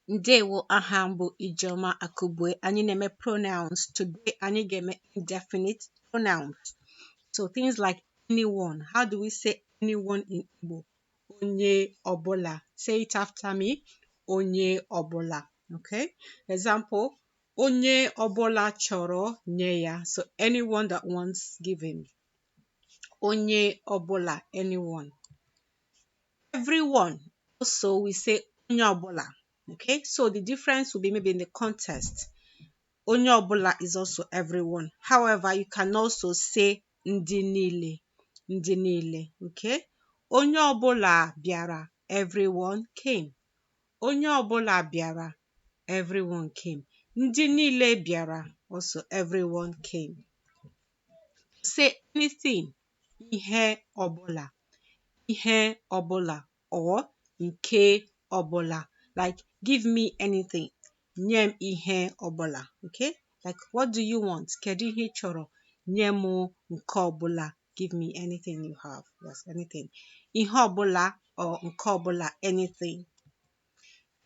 Ndewo, aha m bụ Ijeoma Akubwe. Anyị na-eme pronouns. Today anyị ga-eme indefinite pronouns. So things like anyone. How do we say anyone in Igbo? Onye ọbụla. Say it after me. Onye ọbụla. Okay? Example, onye ọbụla chọrọ nye ya. So anyone that wants, give him. Onye ọbụla, anyone. Everyone. Also, we say onye ọbụla. Okay, so the difference will be maybe in the context. Onye ọbụla is also everyone. However, you can also say ndị niile. Ndị niile. Okay, onye ọbụla bịara, everyone came. Onye ọbụla bịara, everyone came. Ndị niile bịara, also everyone came. Say anything, ihe ọbụla. Ihe ọbụla or nke ọbụla. Like, give me anything. Nye m ihe ọbụla. Okay? Like, what do you want? Kedu ihe ị chọrọ? Nye m nke ọbụla. Give me anything you have. Yes, anything. Ihe ọbụla or nke ọbụla, anything.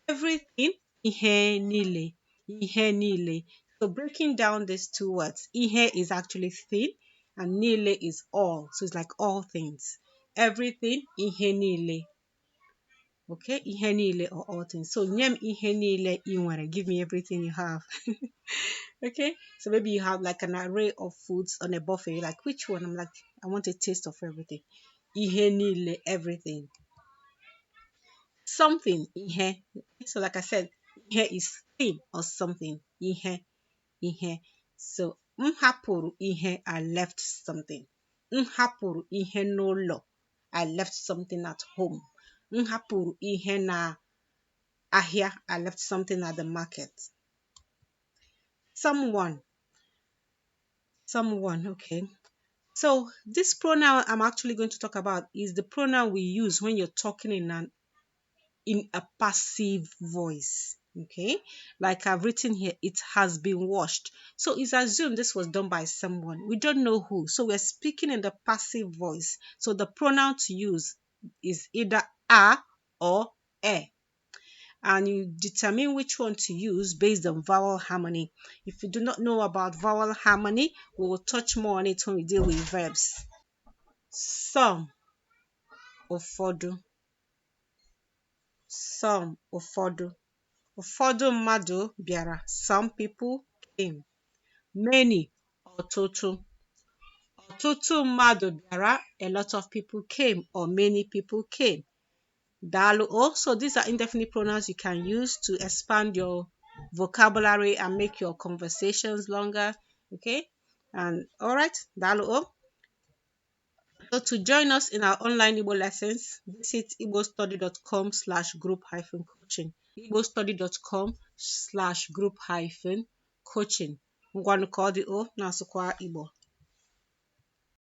Everything, ihe niile. Ihe niile. So breaking down these two words, ihe is actually thing and niile is all. So it's like all things. Everything, ihe niile. Okay, ihe niile or all things. So nye m ihe niile ị nwere. Give me everything you have. Okay, so maybe you have like an array of foods on a buffet. You're like, which one? I'm like, I want a taste of everything. Ihe niile, everything. Something, ihe. So like I said, ihe is thing or something. Ihe, ihe. So m hapụrụ ihe, I left something. M hapụrụ ihe n'ụlọ, I left something at home. M hapụrụ ihe na ahịa, I left something at the market. Someone. Someone, okay. So this pronoun I'm actually going to talk about is the pronoun we use when you're talking in a passive voice. Okay, like I've written here, it has been washed. So it's assumed this was done by someone. We don't know who. So we're speaking in the passive voice. So the pronoun to use is either a or e. And you determine which one to use based on vowel harmony. If you do not know about vowel harmony, we will touch more on it when we deal with verbs. Some, ụfọdụ. Some, ụfọdụ. Ụfọdụ mmadụ bịara. Some people came. Many, ọtụtụ. Ọtụtụ mmadụ bịara. A lot of people came or many people came. Daalụ. Also, these are indefinite pronouns you can use to expand your vocabulary and make your conversations longer. Okay? And all right, daalụ. So to join us in our online Igbo lessons, visit igbostudy.com/group-coaching. igbostudy.com/group-coaching. Ngwanụ ka ọ dị o na-asụkwa Igbo.